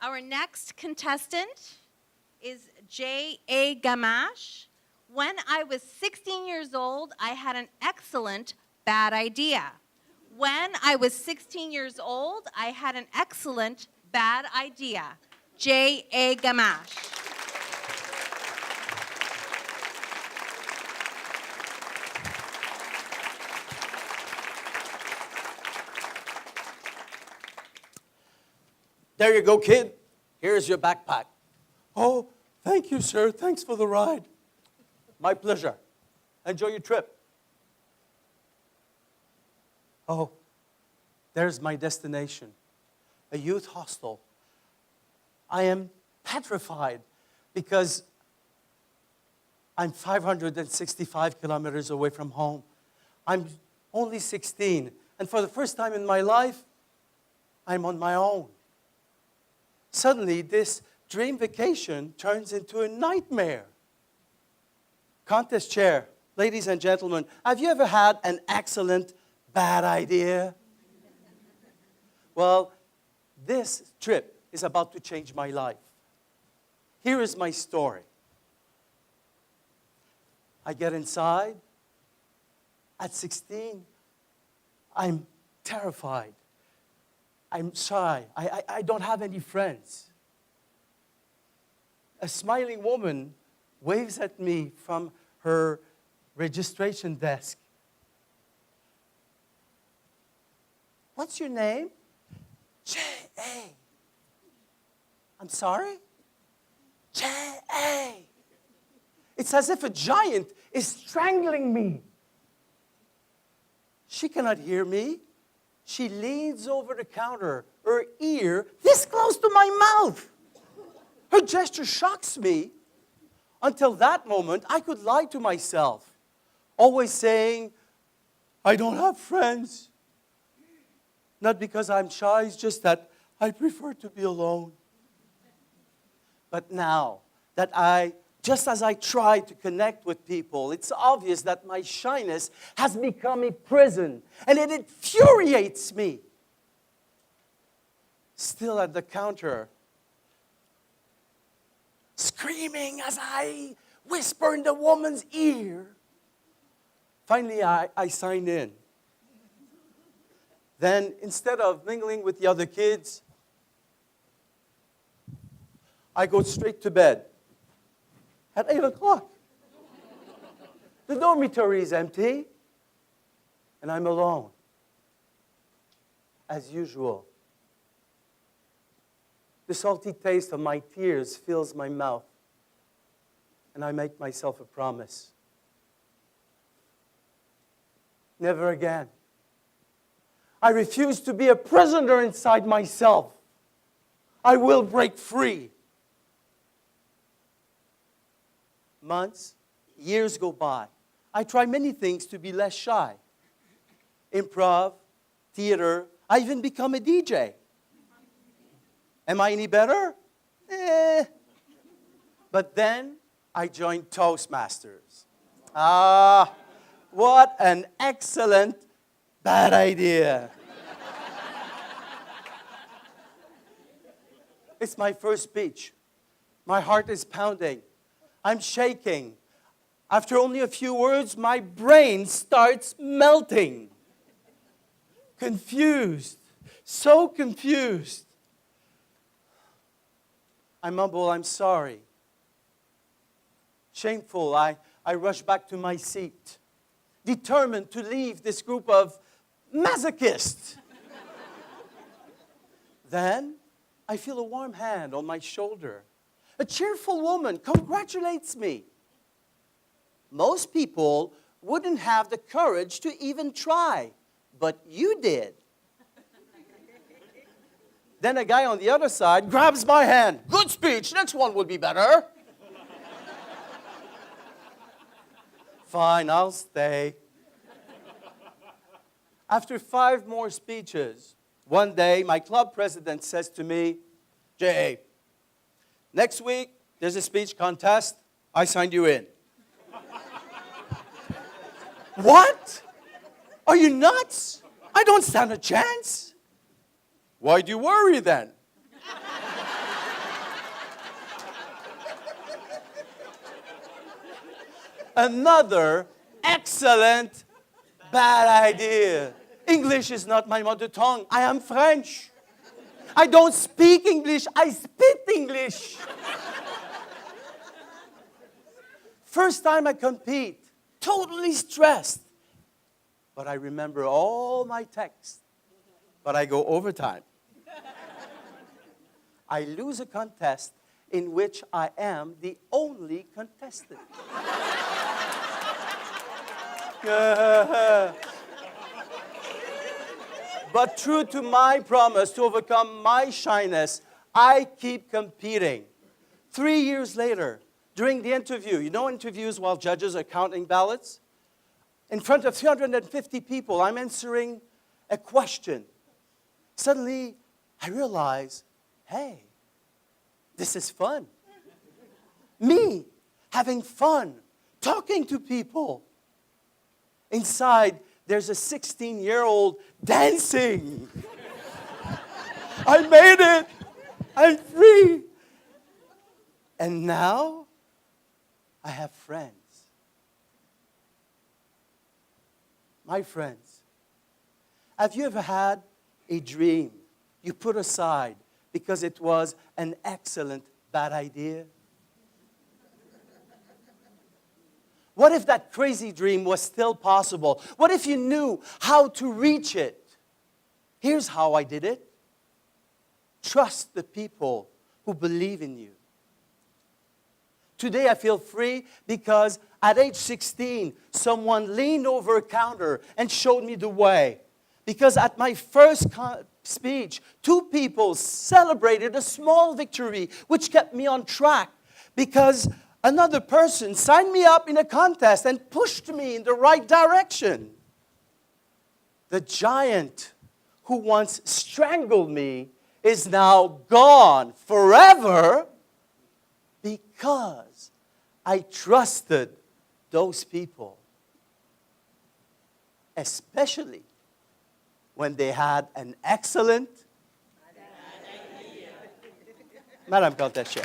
Our next contestant is J.A. Gamache. When I was 16 years old, I had an excellent bad idea. When I was 16 years old, I had an excellent bad idea. J.A. Gamache. There you go, kid. Here's your backpack. Oh, thank you, sir. Thanks for the ride. My pleasure. Enjoy your trip. Oh, there's my destination, a youth hostel. I am petrified because I'm 565 kilometers away from home. I'm only 16, and for the first time in my life, I'm on my own. Suddenly, this dream vacation turns into a nightmare. Contest chair, ladies and gentlemen, have you ever had an excellent bad idea? Well, this trip is about to change my life. Here is my story. I get inside. At 16, I'm terrified. I'm shy. I don't have any friends. A smiling woman waves at me from her registration desk. What's your name? J.A. I'm sorry? J.A. It's as if a giant is strangling me. She cannot hear me. She leans over the counter, her ear this close to my mouth. Her gesture shocks me. Until that moment, I could lie to myself, always saying, I don't have friends. Not because I'm shy, it's just that I prefer to be alone. But now that just as I try to connect with people, it's obvious that my shyness has become a prison, and it infuriates me. Still at the counter, screaming as I whisper in the woman's ear. Finally, I sign in. Then, instead of mingling with the other kids, I go straight to bed. At 8 o'clock. The dormitory is empty, and I'm alone, as usual. The salty taste of my tears fills my mouth, and I make myself a promise. Never again. I refuse to be a prisoner inside myself. I will break free. Months, years go by. I try many things to be less shy. Improv, theater, I even become a DJ. Am I any better? But then I joined Toastmasters. Ah, what an excellent bad idea. It's my first speech. My heart is pounding. I'm shaking. After only a few words, my brain starts melting. Confused. So confused. I mumble, I'm sorry. Shameful, I rush back to my seat, determined to leave this group of masochists. Then, I feel a warm hand on my shoulder. A cheerful woman congratulates me. Most people wouldn't have the courage to even try, but you did. Then a guy on the other side grabs my hand. Good speech, next one will be better. Fine, I'll stay. After 5 more speeches, one day my club president says to me, J.A., next week there's a speech contest. I signed you in. What? Are you nuts? I don't stand a chance. Why do you worry then? another excellent bad idea. English is not my mother tongue. I am French. I don't speak English. I spit English. First time I compete, totally stressed. But I remember all my texts. But I go overtime. I lose a contest in which I am the only contestant. But true to my promise to overcome my shyness, I keep competing. 3 years later, during the interview, you know interviews while judges are counting ballots? In front of 350 people, I'm answering a question. Suddenly, I realize, hey, this is fun. Me, having fun, talking to people. Inside, there's a 16-year-old dancing. I made it. I'm free. And now, I have friends. My friends, have you ever had a dream you put aside because it was an excellent bad idea? What if that crazy dream was still possible? What if you knew how to reach it? Here's how I did it. Trust the people who believe in you. Today I feel free because at age 16, someone leaned over a counter and showed me the way. Because at my first speech, 2 people celebrated a small victory, which kept me on track. Because another person signed me up in a contest and pushed me in the right direction. The giant who once strangled me is now gone forever because I trusted those people, especially when they had an excellent bad idea. Madame Contest Chair.